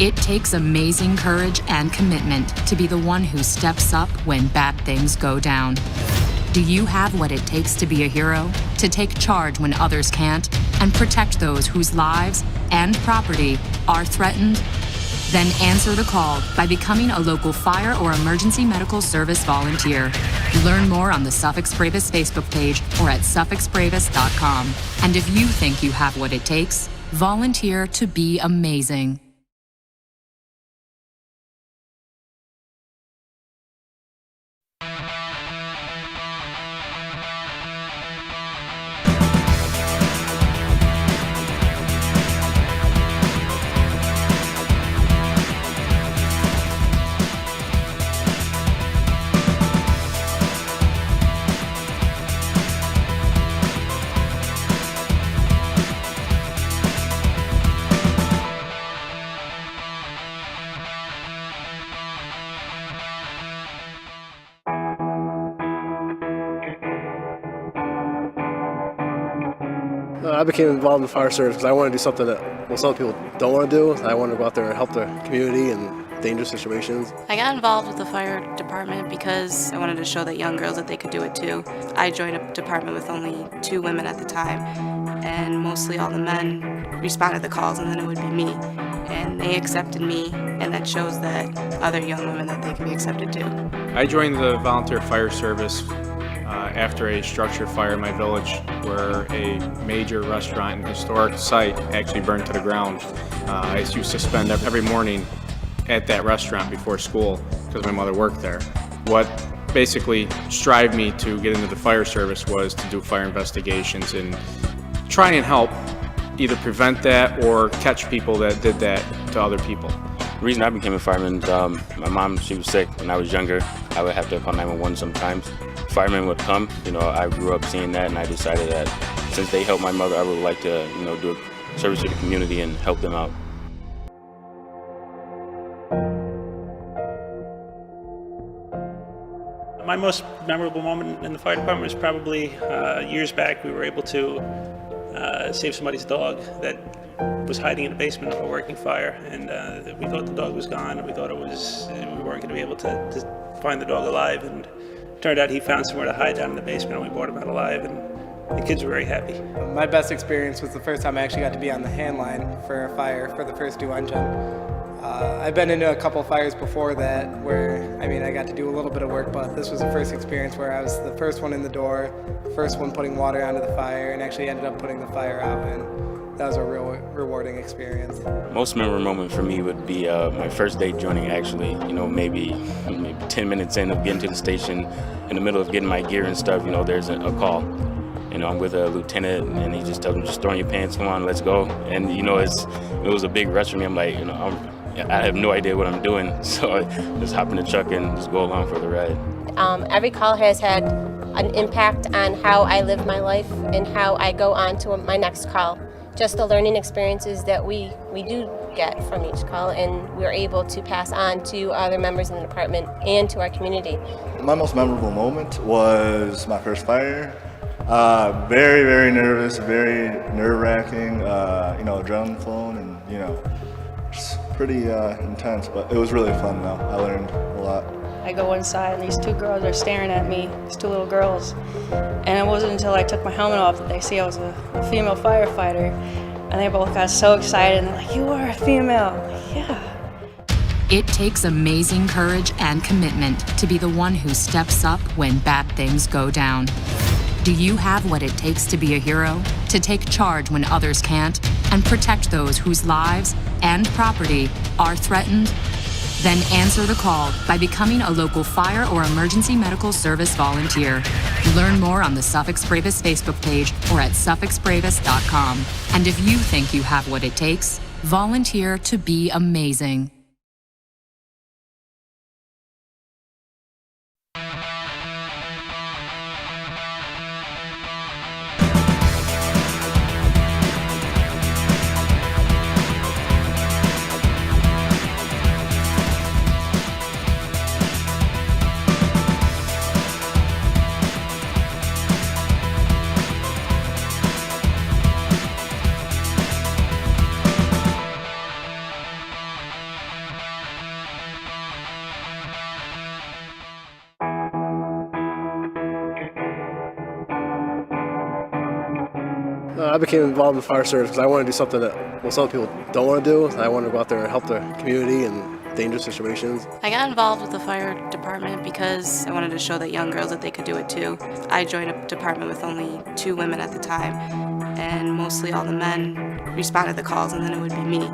It takes amazing courage and commitment to be the one who steps up when bad things go down. Do you have what it takes to be a hero? To take charge when others can't and protect those whose lives and property are threatened? Then answer the call by becoming a local fire or emergency medical service volunteer. Learn more on the Suffix Bravest Facebook page or at suffixbravest.com. And if you think you have what it takes, volunteer to be amazing. I became involved in the fire service because I want to do something that some people don't want to do. I want to go out there and help the community in dangerous situations. I got involved with the fire department because I wanted to show that young girls that they could do it too. I joined a department with only 2 women at the time, and mostly all the men responded to calls, and then it would be me. And they accepted me, and that shows that other young women that they can be accepted too. I joined the volunteer fire service after a structure fire in my village where a major restaurant and historic site actually burned to the ground. I used to spend every morning at that restaurant before school because my mother worked there. What basically strived me to get into the fire service was to do fire investigations and try and help either prevent that or catch people that did that to other people. The reason I became a fireman is my mom, she was sick when I was younger. I would have to call 911 sometimes. Firemen would come, I grew up seeing that, and I decided that since they helped my mother, I would like to, do a service to the community and help them out. My most memorable moment in the fire department was probably years back. We were able to save somebody's dog that was hiding in the basement of a working fire, and we thought the dog was gone, and we thought we weren't going to be able to find the dog alive, and it turned out he found somewhere to hide down in the basement, and we brought him out alive, and the kids were very happy. My best experience was the first time I actually got to be on the hand line for a fire for the first due engine. I've been into a couple fires before that where, I got to do a little bit of work, but this was the first experience where I was the first one in the door, first one putting water onto the fire, and actually ended up putting the fire out, and that was a real rewarding experience. Most memorable moment for me would be my first day joining, actually, maybe 10 minutes in of getting to the station, in the middle of getting my gear and stuff, there's a call. I'm with a lieutenant, and he just tells me, just throw in your pants, come on, let's go. And, it was a big rush for me. I'm like, I have no idea what I'm doing, so I just hop in the truck and just go along for the ride. Every call has had an impact on how I live my life and how I go on to my next call. Just the learning experiences that we do get from each call, and we're able to pass on to other members in the department and to our community. My most memorable moment was my first fire. Very, very nervous, very nerve-wracking, adrenaline flowing, and, just pretty intense, but it was really fun though. I learned a lot. I go inside and these 2 girls are staring at me, these 2 little girls. And it wasn't until I took my helmet off that they see I was a female firefighter. And they both got so excited and they're like, "You are a female." I'm like, yeah. It takes amazing courage and commitment to be the one who steps up when bad things go down. Do you have what it takes to be a hero? To take charge when others can't and protect those whose lives and property are threatened? Then answer the call by becoming a local fire or emergency medical service volunteer. Learn more on the Suffix Bravest Facebook page or at suffixbravest.com. And if you think you have what it takes, volunteer to be amazing. I became involved in fire service because I want to do something that some people don't want to do. I want to go out there and help the community in dangerous situations. I got involved with the fire department because I wanted to show that young girls that they could do it too. I joined a department with only 2 women at the time, and mostly all the men responded to calls, and then it would be me.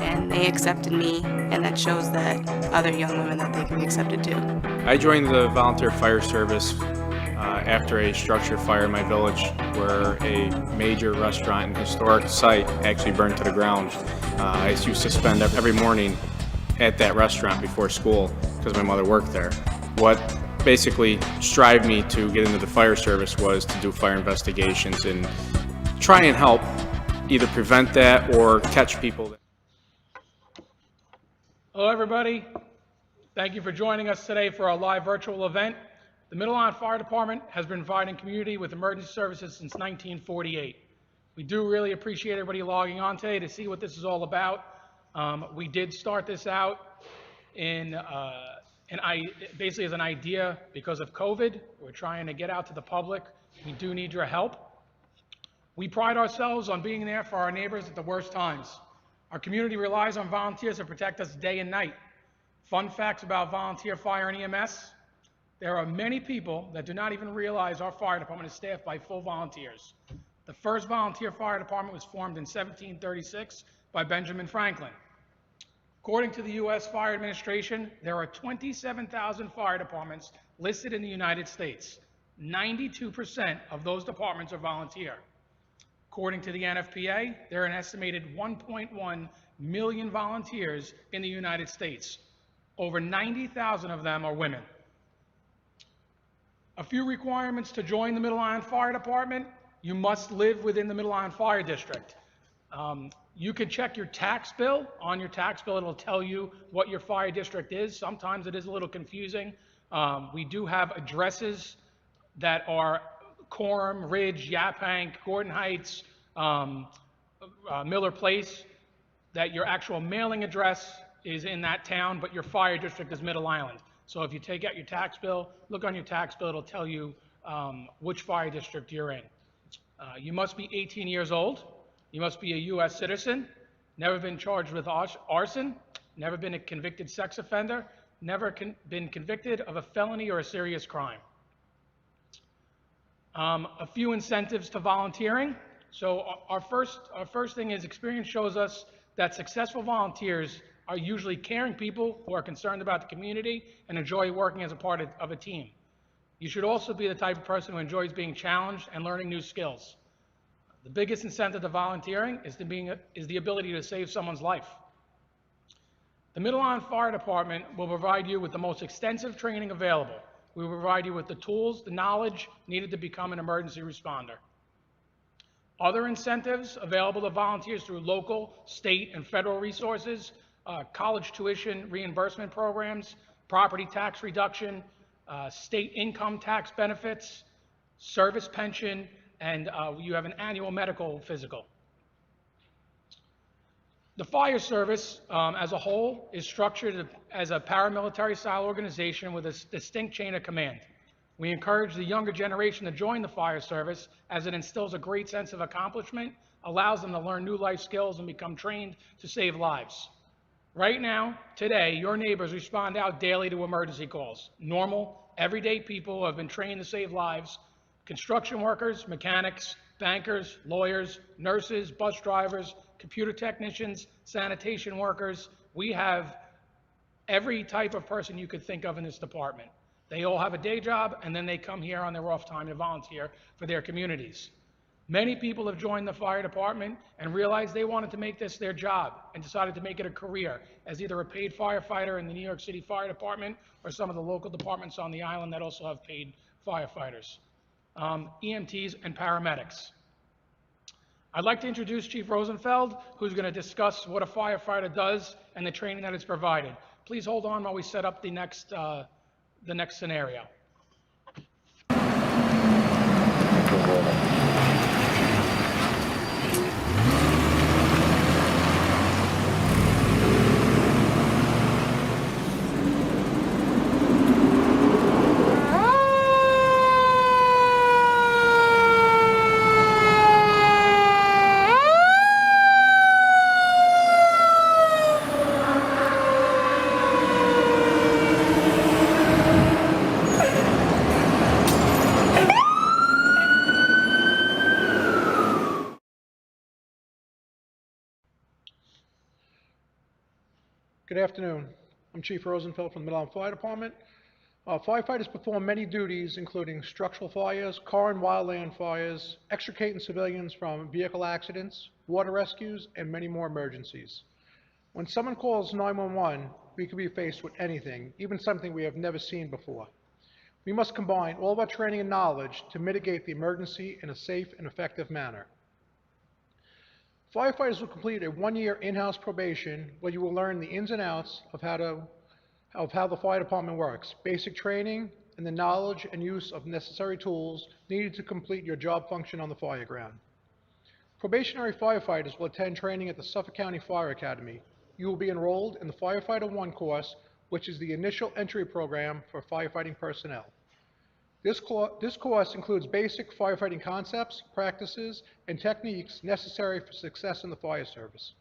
And they accepted me, and that shows that other young women that they can be accepted too. I joined the volunteer fire service after a structure fire in my village where a major restaurant and historic site actually burned to the ground. I used to spend every morning at that restaurant before school because my mother worked there. What basically strived me to get into the fire service was to do fire investigations and try and help either prevent that or catch people. Hello everybody. Thank you for joining us today for our live virtual event. The Middle Island Fire Department has been providing community with emergency services since 1948. We do really appreciate everybody logging on today to see what this is all about. We did start this out basically as an idea because of COVID. We're trying to get out to the public. We do need your help. We pride ourselves on being there for our neighbors at the worst times. Our community relies on volunteers to protect us day and night. Fun facts about volunteer fire and EMS. There are many people that do not even realize our fire department is staffed by full volunteers. The first volunteer fire department was formed in 1736 by Benjamin Franklin. According to the U.S. Fire Administration, there are 27,000 fire departments listed in the United States. 92% of those departments are volunteer. According to the NFPA, there are an estimated 1.1 million volunteers in the United States. Over 90,000 of them are women. A few requirements to join the Middle Island Fire Department. You must live within the Middle Island Fire District. You can check your tax bill. On your tax bill, it'll tell you what your fire district is. Sometimes it is a little confusing. We do have addresses that are Coram, Ridge, Yaphank, Gordon Heights, Miller Place, that your actual mailing address is in that town, but your fire district is Middle Island. So if you take out your tax bill, look on your tax bill, it'll tell you which fire district you're in. You must be 18 years old. You must be a U.S. citizen, never been charged with arson, never been a convicted sex offender, never been convicted of a felony or a serious crime. A few incentives to volunteering. So our first thing is experience shows us that successful volunteers are usually caring people who are concerned about the community and enjoy working as a part of a team. You should also be the type of person who enjoys being challenged and learning new skills. The biggest incentive to volunteering is the ability to save someone's life. The Middle Island Fire Department will provide you with the most extensive training available. We will provide you with the tools, the knowledge needed to become an emergency responder. Other incentives available to volunteers through local, state, and federal resources, college tuition reimbursement programs, property tax reduction, state income tax benefits, service pension, and you have an annual medical physical. The fire service as a whole is structured as a paramilitary style organization with a distinct chain of command. We encourage the younger generation to join the fire service as it instills a great sense of accomplishment, allows them to learn new life skills and become trained to save lives. Right now, today, your neighbors respond out daily to emergency calls. Normal, everyday people who have been trained to save lives, construction workers, mechanics, bankers, lawyers, nurses, bus drivers, computer technicians, sanitation workers. We have every type of person you could think of in this department. They all have a day job, and then they come here on their off time to volunteer for their communities. Many people have joined the fire department and realized they wanted to make this their job and decided to make it a career as either a paid firefighter in the New York City Fire Department or some of the local departments on the island that also have paid firefighters, EMTs, and paramedics. I'd like to introduce Chief Rosenfeld, who's going to discuss what a firefighter does and the training that is provided. Please hold on while we set up the next scenario. Good afternoon. I'm Chief Rosenfeld from the Middle Island Fire Department. Firefighters perform many duties, including structural fires, car and wildland fires, extricating civilians from vehicle accidents, water rescues, and many more emergencies. When someone calls 911, we could be faced with anything, even something we have never seen before. We must combine all of our training and knowledge to mitigate the emergency in a safe and effective manner. Firefighters will complete a one-year in-house probation where you will learn the ins and outs of how the fire department works, basic training, and the knowledge and use of necessary tools needed to complete your job function on the fire ground. Probationary firefighters will attend training at the Suffolk County Fire Academy. You will be enrolled in the Firefighter 1 course, which is the initial entry program for firefighting personnel. This course includes basic firefighting concepts, practices, and techniques necessary for success in the fire service.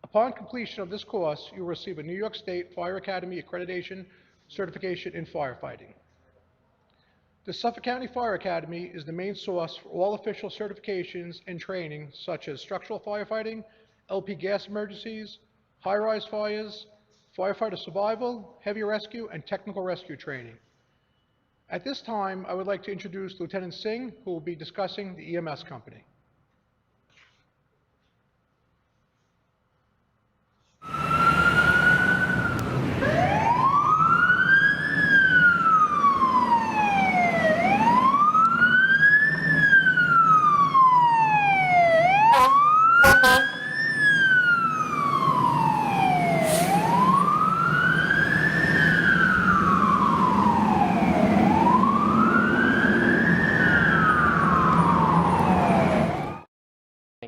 Upon completion of this course, you will receive a New York State Fire Academy accreditation certification in firefighting. The Suffolk County Fire Academy is the main source for all official certifications and training such as structural firefighting, LP gas emergencies, high-rise fires, firefighter survival, heavy rescue, and technical rescue training. At this time, I would like to introduce Lieutenant Singh, who will be discussing the EMS company.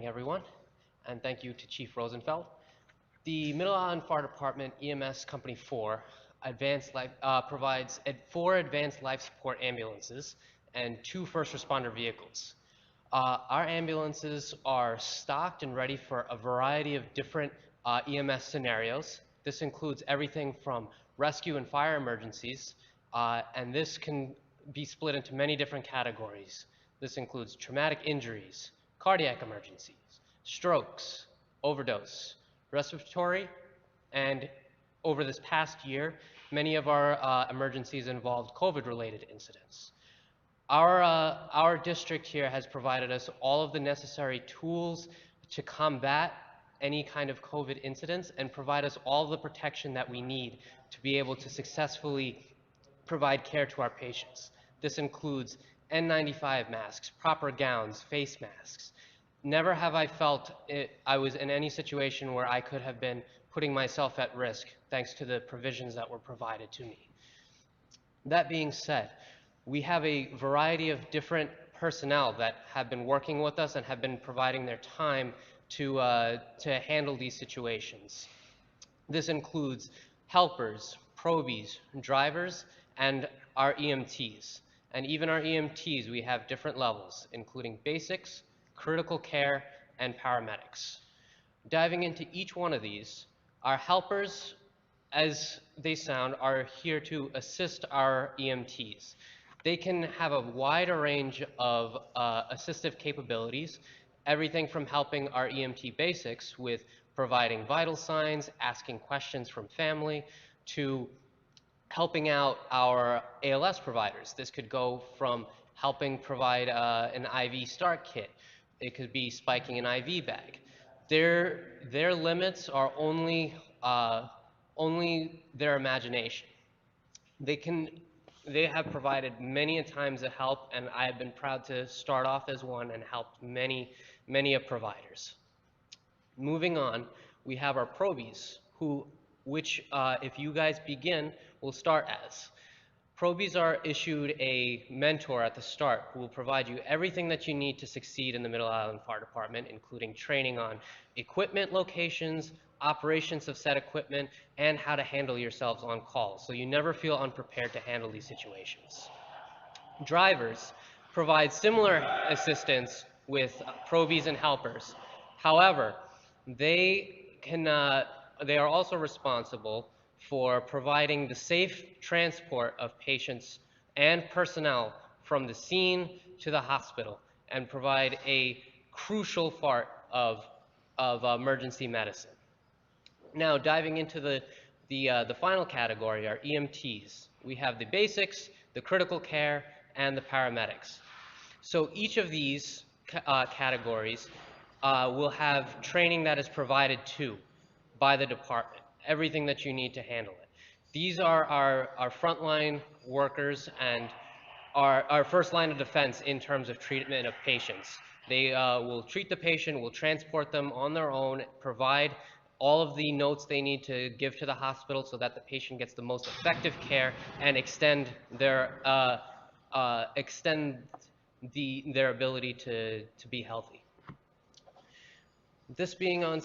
Everyone, and thank you to Chief Rosenfeld. The Middle Island Fire Department EMS Company 4 provides 4 advanced life support ambulances and 2 first responder vehicles. Our ambulances are stocked and ready for a variety of different EMS scenarios. This includes everything from rescue and fire emergencies, and this can be split into many different categories. This includes traumatic injuries, cardiac emergencies, strokes, overdose, respiratory, and over this past year, many of our emergencies involved COVID-related incidents. Our district here has provided us all of the necessary tools to combat any kind of COVID incidents and provide us all the protection that we need to be able to successfully provide care to our patients. This includes N95 masks, proper gowns, face masks. Never have I felt I was in any situation where I could have been putting myself at risk thanks to the provisions that were provided to me. That being said, we have a variety of different personnel that have been working with us and have been providing their time to handle these situations. This includes helpers, probies, drivers, and our EMTs. And even our EMTs, we have different levels, including basics, critical care, and paramedics. Diving into each one of these, our helpers, as they sound, are here to assist our EMTs. They can have a wider range of assistive capabilities, everything from helping our EMT basics with providing vital signs, asking questions from family, to helping out our ALS providers. This could go from helping provide an IV start kit. It could be spiking an IV bag. Their limits are only their imagination. They have provided many a times of help, and I have been proud to start off as one and helped many of providers. Moving on, we have our probies, which if you guys begin, will start as. Probies are issued a mentor at the start who will provide you everything that you need to succeed in the Middle Island Fire Department, including training on equipment locations, operations of said equipment, and how to handle yourselves on call, so you never feel unprepared to handle these situations. Drivers provide similar assistance with probies and helpers. However, they are also responsible for providing the safe transport of patients and personnel from the scene to the hospital and provide a crucial part of emergency medicine. Now, diving into the final category, our EMTs. We have the basics, the critical care, and the paramedics. So each of these categories will have training that is provided to by the department, everything that you need to handle it. These are our frontline workers and our first line of defense in terms of treatment of patients. They will treat the patient, will transport them on their own, provide all of the notes they need to give to the hospital so that the patient gets the most effective care and extend their ability to be healthy. This being on,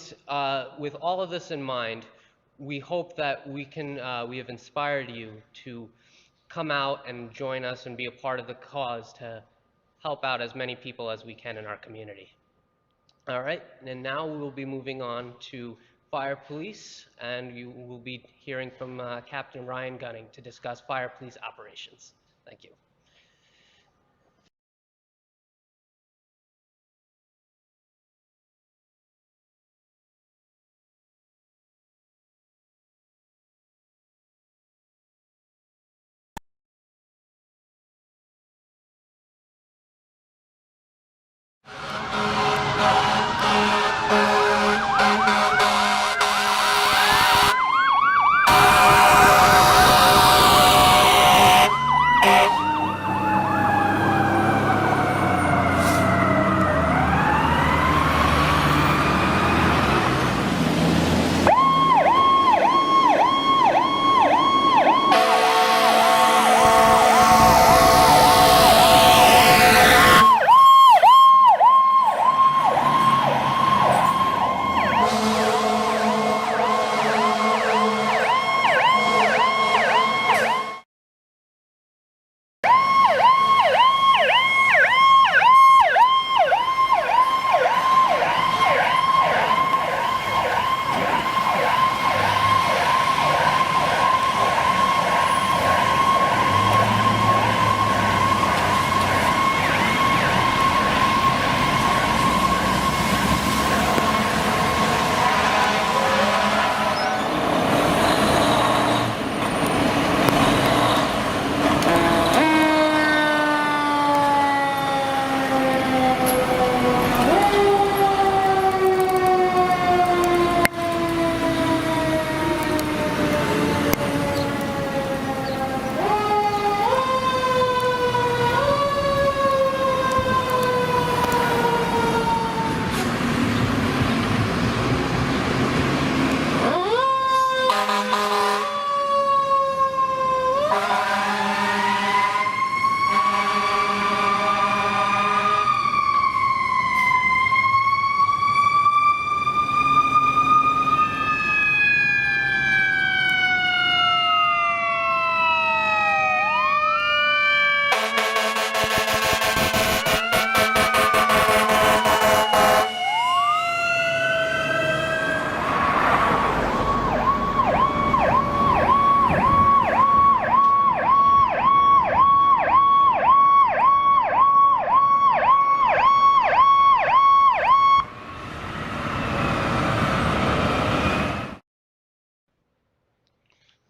with all of this in mind, we hope that we have inspired you to come out and join us and be a part of the cause to help out as many people as we can in our community. All right, and now we will be moving on to Fire Police, and you will be hearing from Captain Ryan Gunning to discuss Fire Police operations. Thank you.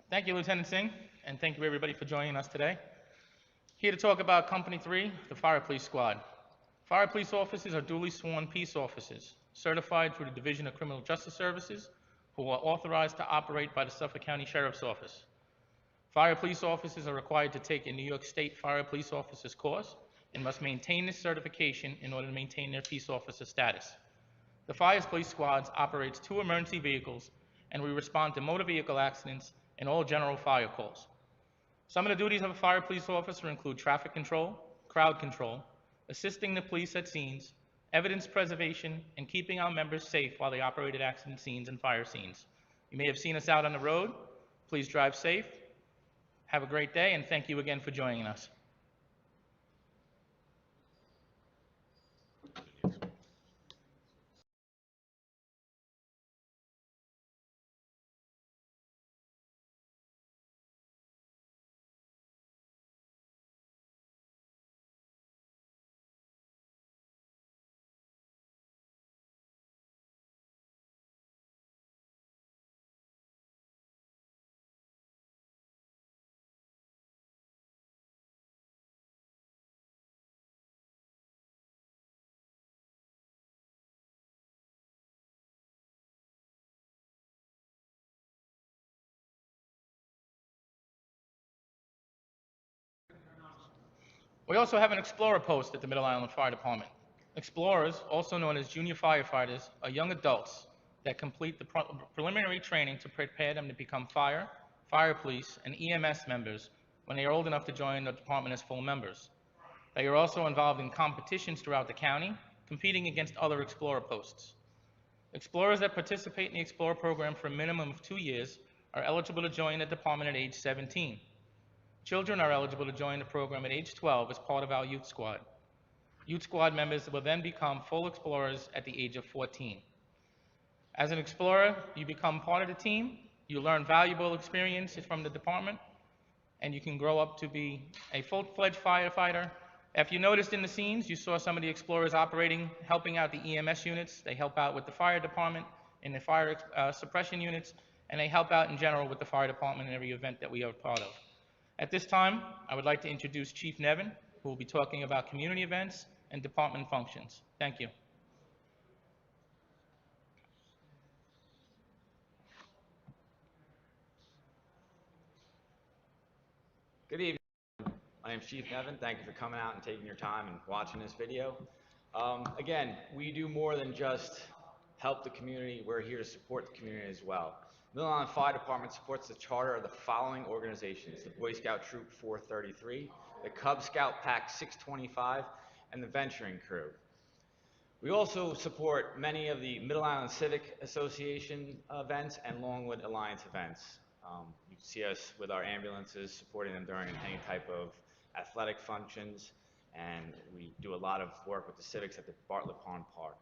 Thank you, Lieutenant Singh, and thank you everybody for joining us today. Here to talk about Company 3, the Fire Police Squad. Fire police officers are duly sworn peace officers, certified through the Division of Criminal Justice Services, who are authorized to operate by the Suffolk County Sheriff's Office. Fire police officers are required to take a New York State Fire Police Officers course and must maintain this certification in order to maintain their peace officer status. The Fire Police Squads operates 2 emergency vehicles, and we respond to motor vehicle accidents and all general fire calls. Some of the duties of a fire police officer include traffic control, crowd control, assisting the police at scenes, evidence preservation, and keeping our members safe while they operate at accident scenes and fire scenes. You may have seen us out on the road. Please drive safe. Have a great day, and thank you again for joining us. We also have an Explorer post at the Middle Island Fire Department. Explorers, also known as junior firefighters, are young adults that complete the preliminary training to prepare them to become fire police, and EMS members when they are old enough to join the department as full members. They are also involved in competitions throughout the county, competing against other Explorer posts. Explorers that participate in the Explorer program for a minimum of 2 years are eligible to join the department at age 17. Children are eligible to join the program at age 12 as part of our youth squad. Youth squad members will then become full Explorers at the age of 14. As an Explorer, you become part of the team, you learn valuable experiences from the department, and you can grow up to be a full-fledged firefighter. If you noticed in the scenes, you saw some of the Explorers operating, helping out the EMS units. They help out with the fire department in the fire suppression units, and they help out in general with the fire department in every event that we are part of. At this time, I would like to introduce Chief Nevin, who will be talking about community events and department functions. Thank you. Good evening. My name is Chief Nevin. Thank you for coming out and taking your time and watching this video. Again, we do more than just help the community. We're here to support the community as well. Middle Island Fire Department supports the charter of the following organizations: the Boy Scout Troop 433, the Cub Scout Pack 625, and the Venturing Crew. We also support many of the Middle Island Civic Association events and Longwood Alliance events. You can see us with our ambulances supporting them during any type of athletic functions, and we do a lot of work with the civics at the Bartlett Pond Park.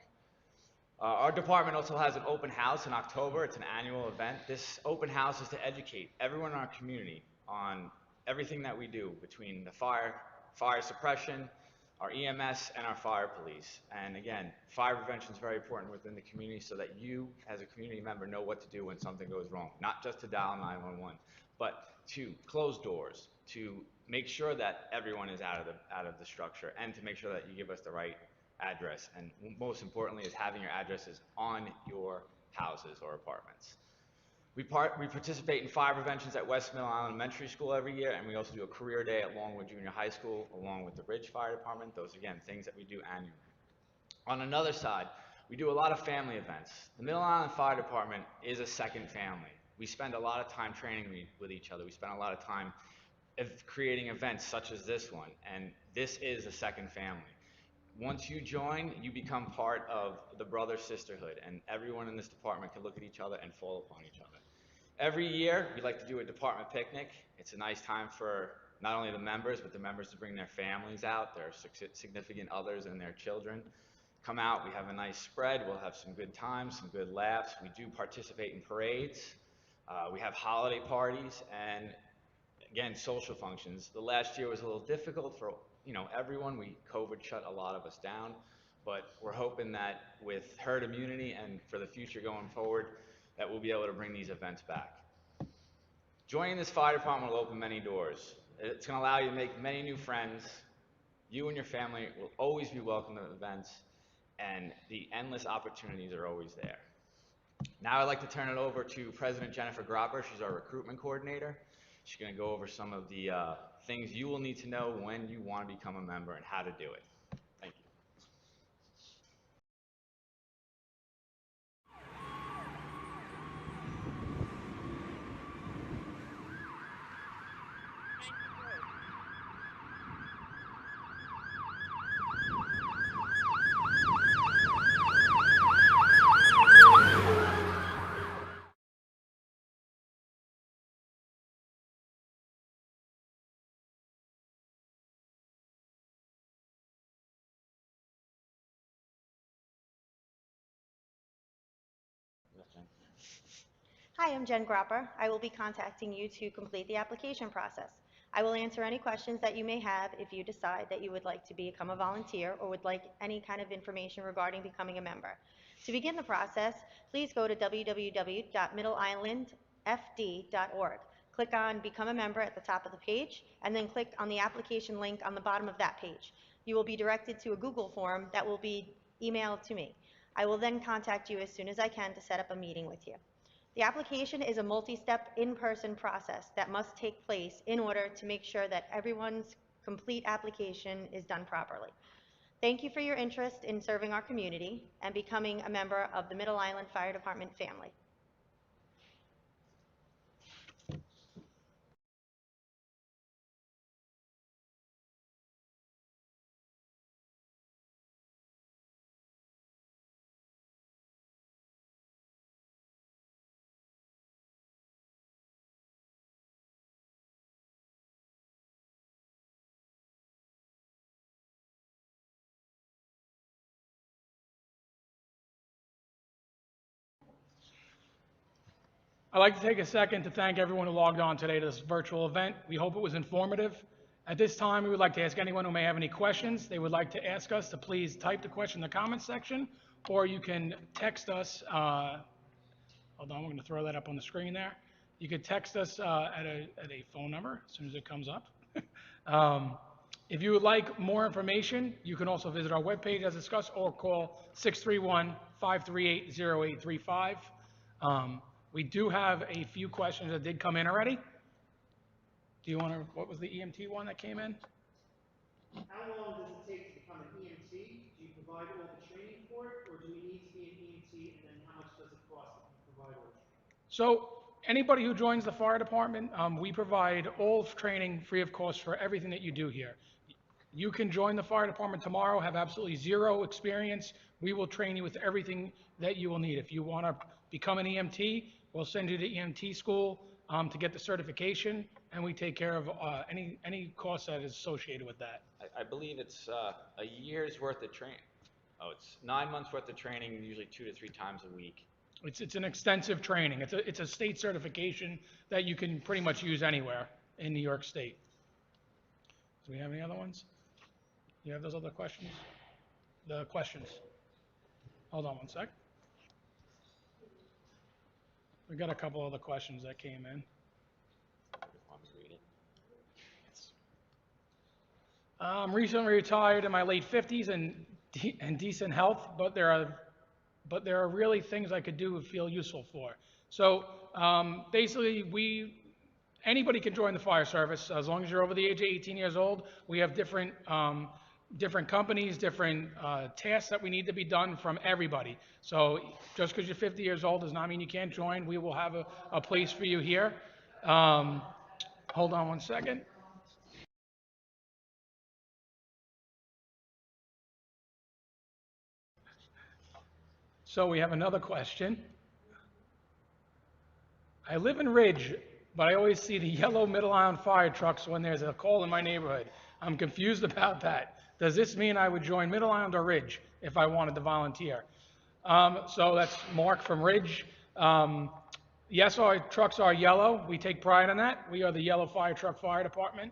Our department also has an open house in October. It's an annual event. This open house is to educate everyone in our community on everything that we do between the fire suppression, our EMS, and our fire police. And again, fire prevention is very important within the community so that you, as a community member, know what to do when something goes wrong. Not just to dial 911, but to close doors, to make sure that everyone is out of the structure, and to make sure that you give us the right address. And most importantly is having your addresses on your houses or apartments. We participate in fire preventions at West Middle Island Elementary School every year, and we also do a career day at Longwood Junior High School along with the Ridge Fire Department. Those, again, things that we do annually. On another side, we do a lot of family events. The Middle Island Fire Department is a second family. We spend a lot of time training with each other. We spend a lot of time creating events such as this one, and this is a second family. Once you join, you become part of the brother sisterhood, and everyone in this department can look at each other and fall upon each other. Every year, we like to do a department picnic. It's a nice time for not only the members, but the members to bring their families out, their significant others and their children. Come out, we have a nice spread, we'll have some good times, some good laughs. We do participate in parades. We have holiday parties, and again, social functions. The last year was a little difficult for everyone. COVID shut a lot of us down, but we're hoping that with herd immunity and for the future going forward, that we'll be able to bring these events back. Joining this fire department will open many doors. It's going to allow you to make many new friends. You and your family will always be welcome to events, and the endless opportunities are always there. Now I'd like to turn it over to President Jennifer Gropper. She's our recruitment coordinator. She's going to go over some of the things you will need to know when you want to become a member and how to do it. Thank you. Hi, I'm Jen Gropper. I will be contacting you to complete the application process. I will answer any questions that you may have if you decide that you would like to become a volunteer or would like any kind of information regarding becoming a member. To begin the process, please go to www.middleislandfd.org. Click on Become a Member at the top of the page, and then click on the application link on the bottom of that page. You will be directed to a Google form that will be emailed to me. I will then contact you as soon as I can to set up a meeting with you. The application is a multi-step in-person process that must take place in order to make sure that everyone's complete application is done properly. Thank you for your interest in serving our community and becoming a member of the Middle Island Fire Department family. I'd like to take a second to thank everyone who logged on today to this virtual event. We hope it was informative. At this time, we would like to ask anyone who may have any questions they would like to ask us to please type the question in the comments section, or you can text us. Hold on, we're going to throw that up on the screen there. You could text us at a phone number as soon as it comes up. If you would like more information, you can also visit our webpage as discussed or call 631-538-0835. We do have a few questions that did come in already. Do you want to, what was the EMT one that came in? How long does it take to become an EMT? Do you provide all the training for it, or do you need to be an EMT, and then how much does it cost if you provide all the training? So anybody who joins the fire department, we provide all training free of cost for everything that you do here. You can join the fire department tomorrow, have absolutely zero experience. We will train you with everything that you will need. If you want to become an EMT, we'll send you to EMT school to get the certification, and we take care of any cost that is associated with that. I believe it's a year's worth of training. Oh, it's 9 months worth of training, usually 2 to 3 times a week. It's an extensive training. It's a state certification that you can pretty much use anywhere in New York State. Do we have any other ones? You have those other questions? The questions. Hold on one sec. We got a couple other questions that came in. I'm recently retired in my late 50s and decent health, but there are really things I could do and feel useful for. So basically, anybody can join the fire service as long as you're over the age of 18 years old. We have different companies, different tasks that we need to be done from everybody. So just because you're 50 years old does not mean you can't join. We will have a place for you here. Hold on one second. So we have another question. I live in Ridge, but I always see the yellow Middle Island fire trucks when there's a call in my neighborhood. I'm confused about that. Does this mean I would join Middle Island or Ridge if I wanted to volunteer? So that's Mark from Ridge. Yes, our trucks are yellow. We take pride in that. We are the Yellow Fire Truck Fire Department.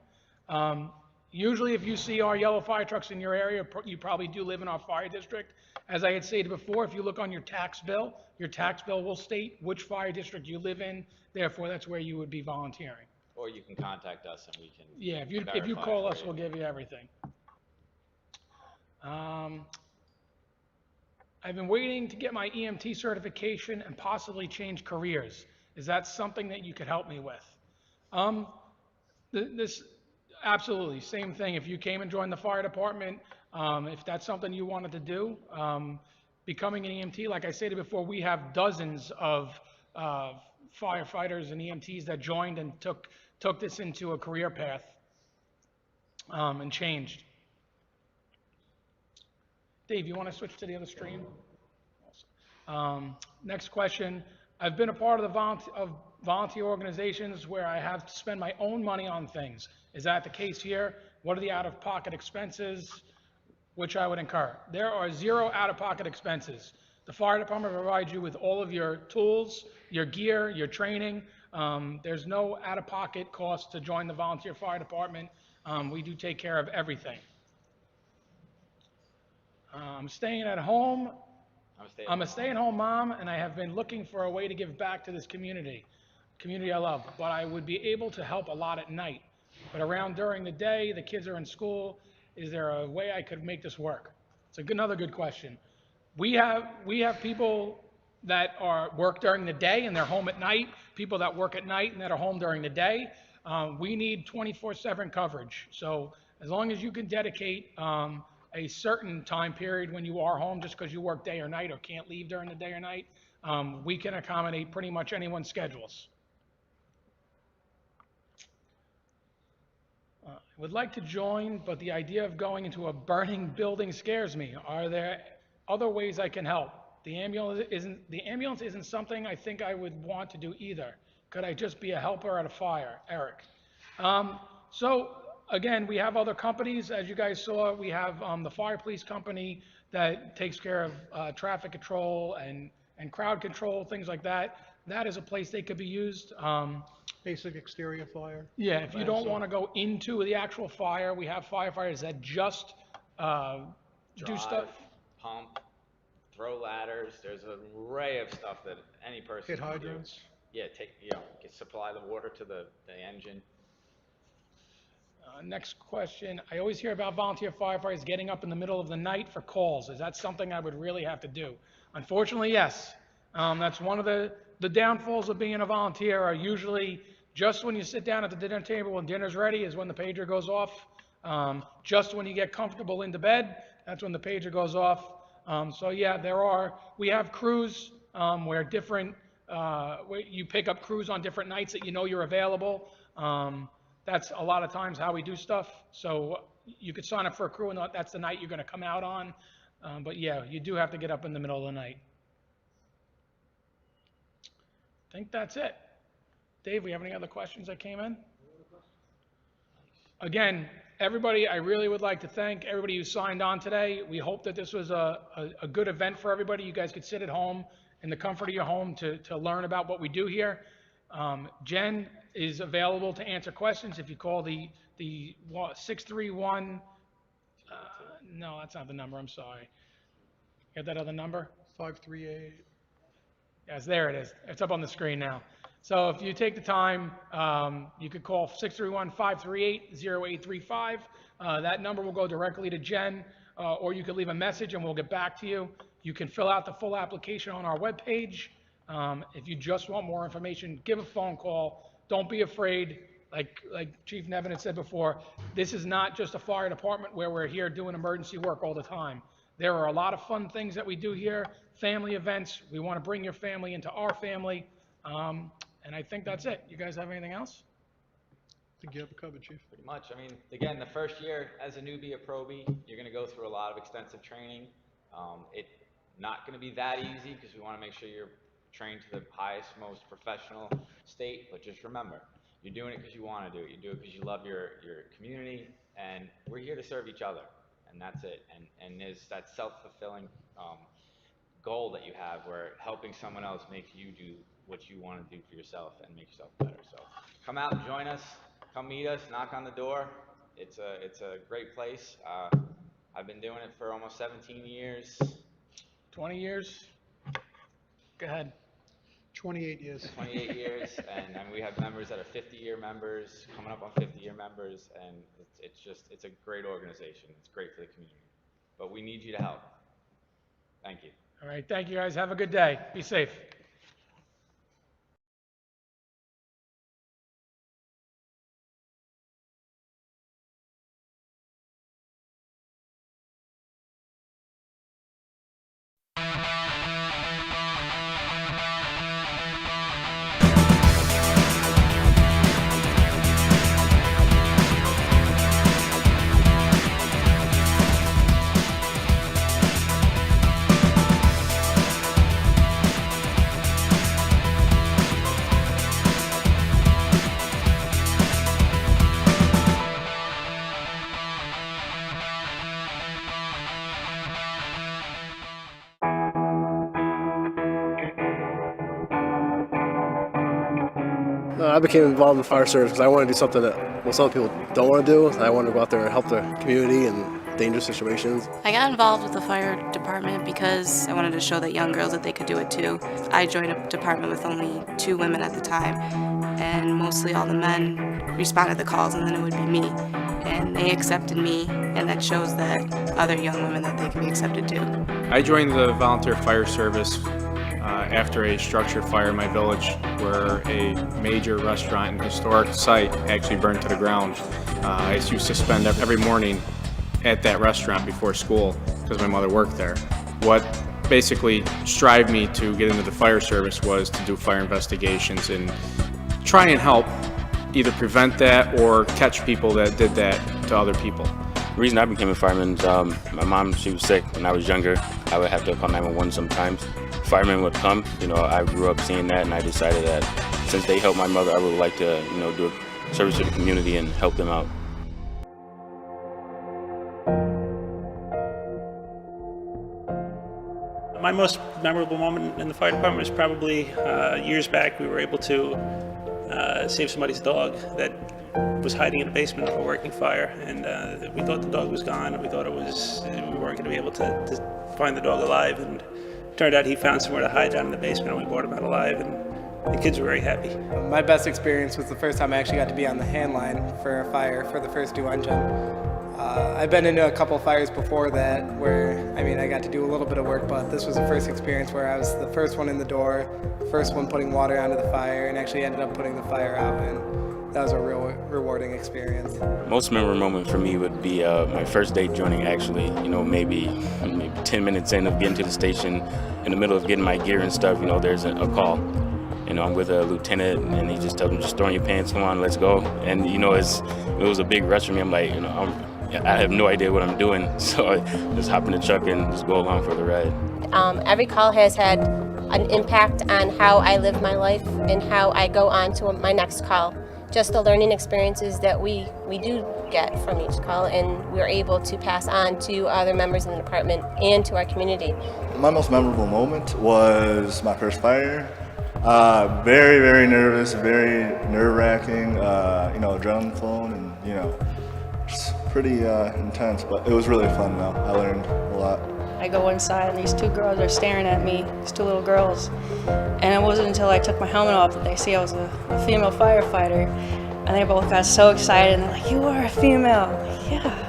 Usually if you see our yellow fire trucks in your area, you probably do live in our fire district. As I had stated before, if you look on your tax bill will state which fire district you live in. Therefore, that's where you would be volunteering. Or you can contact us and we can Yeah, if you call us, we'll give you everything. I've been waiting to get my EMT certification and possibly change careers. Is that something that you could help me with? Absolutely, same thing. If you came and joined the fire department, if that's something you wanted to do, becoming an EMT, like I stated before, we have dozens of firefighters and EMTs that joined and took this into a career path and changed. Dave, you want to switch to the other stream? Next question. I've been a part of the volunteer organizations where I have to spend my own money on things. Is that the case here? What are the out-of-pocket expenses which I would incur? There are zero out-of-pocket expenses. The fire department provides you with all of your tools, your gear, your training. There's no out-of-pocket cost to join the volunteer fire department. We do take care of everything. I'm staying at home. I'm a stay-at-home mom, and I have been looking for a way to give back to this community I love, but I would be able to help a lot at night. But around during the day, the kids are in school. Is there a way I could make this work? It's another good question. We have people that work during the day and they're home at night, people that work at night and that are home during the day. We need 24/7 coverage. So as long as you can dedicate a certain time period when you are home, just because you work day or night or can't leave during the day or night, we can accommodate pretty much anyone's schedules. I would like to join, but the idea of going into a burning building scares me. Are there other ways I can help? The ambulance isn't something I think I would want to do either. Could I just be a helper at a fire? Eric. So again, we have other companies. As you guys saw, we have the fire police company that takes care of traffic control and crowd control, things like that. That is a place they could be used. Basic exterior fire. Yeah, if you don't want to go into the actual fire, we have firefighters that just do stuff. Drive, pump, throw ladders. There's an array of stuff that any person Hit can do. hydrants. Yeah, supply the water to the engine. Next question. I always hear about volunteer firefighters getting up in the middle of the night for calls. Is that something I would really have to do? Unfortunately, yes. That's one of the downfalls of being a volunteer are usually just when you sit down at the dinner table and dinner's ready is when the pager goes off. Just when you get comfortable into bed, that's when the pager goes off. So yeah, we have crews where where you pick up crews on different nights that you know you're available. That's a lot of times how we do stuff. So you could sign up for a crew and that's the night you're going to come out on. But yeah, you do have to get up in the middle of the night. I think that's it. Dave, we have any other questions that came in? Again, everybody, I really would like to thank everybody who signed on today. We hope that this was a good event for everybody. You guys could sit at home in the comfort of your home to learn about what we do here. Jen is available to answer questions if you call the 631, no, that's not the number, I'm sorry. You got that other number? 538. Yes, there it is. It's up on the screen now. So if you take the time, you could call 631-538-0835. That number will go directly to Jen, or you could leave a message and we'll get back to you. You can fill out the full application on our webpage. If you just want more information, give a phone call. Don't be afraid. Like Chief Nevin had said before, this is not just a fire department where we're here doing emergency work all the time. There are a lot of fun things that we do here, family events. We want to bring your family into our family. And I think that's it. You guys have anything else? I think you have it covered, Chief. Pretty much. I mean, again, the first year as a newbie at Proby, you're going to go through a lot of extensive training. It's not going to be that easy because we want to make sure you're trained to the highest, most professional state. But just remember, you're doing it because you want to do it. You do it because you love your community, and we're here to serve each other, and that's it. And there's that self-fulfilling goal that you have where helping someone else makes you do what you want to do for yourself and make yourself better. So come out and join us. Come meet us. Knock on the door. It's a great place. I've been doing it for almost 17 years. 20 years? Go ahead. 28 years. 28 years, and we have members that are 50-year members, coming up on 50-year members, and it's a great organization. It's great for the community. But we need you to help. Thank you. All right, thank you guys. Have a good day. Be safe. I became involved in the fire service because I want to do something that most other people don't want to do. I want to go out there and help the community in dangerous situations. I got involved with the fire department because I wanted to show that young girls that they could do it too. I joined a department with only 2 women at the time, and mostly all the men responded to calls, and then it would be me. And they accepted me, and that shows that other young women that they can be accepted too. I joined the volunteer fire service after a structure fire in my village where a major restaurant and historic site actually burned to the ground. I used to spend every morning at that restaurant before school because my mother worked there. What basically strived me to get into the fire service was to do fire investigations and try and help either prevent that or catch people that did that to other people. The reason I became a fireman is my mom, she was sick when I was younger. I would have to call 911 sometimes. Firemen would come, I grew up seeing that, and I decided that since they helped my mother, I would like to, do a service to the community and help them out. My most memorable moment in the fire department was probably years back. We were able to save somebody's dog that was hiding in the basement of a working fire, and we thought the dog was gone, and we thought we weren't going to be able to find the dog alive, and it turned out he found somewhere to hide down in the basement, and we brought him out alive, and the kids were very happy. My best experience was the first time I actually got to be on the hand line for a fire for the first due jump. I've been into a couple fires before that where, I got to do a little bit of work, but this was the first experience where I was the first one in the door, first one putting water onto the fire, and actually ended up putting the fire out, and that was a real rewarding experience. Most memorable moment for me would be my first day joining, actually, maybe 10 minutes in of getting to the station, in the middle of getting my gear and stuff, there's a call. I'm with a lieutenant, and he just tells me, just throw in your pants, come on, let's go. And, it was a big rush for me. I'm like, I have no idea what I'm doing, so I just hop in the truck and just go along for the ride. Every call has had an impact on how I live my life and how I go on to my next call. Just the learning experiences that we do get from each call, and we're able to pass on to other members in the department and to our community. My most memorable moment was my first fire. Very, very nervous, very nerve-wracking, adrenaline flowing, and, just pretty intense, but it was really fun though. I learned a lot. I go inside and these two girls are staring at me, these two little girls. And it wasn't until I took my helmet off that they see I was a female firefighter. And they both got so excited and they're like, "You are a female." I'm like, "Yeah."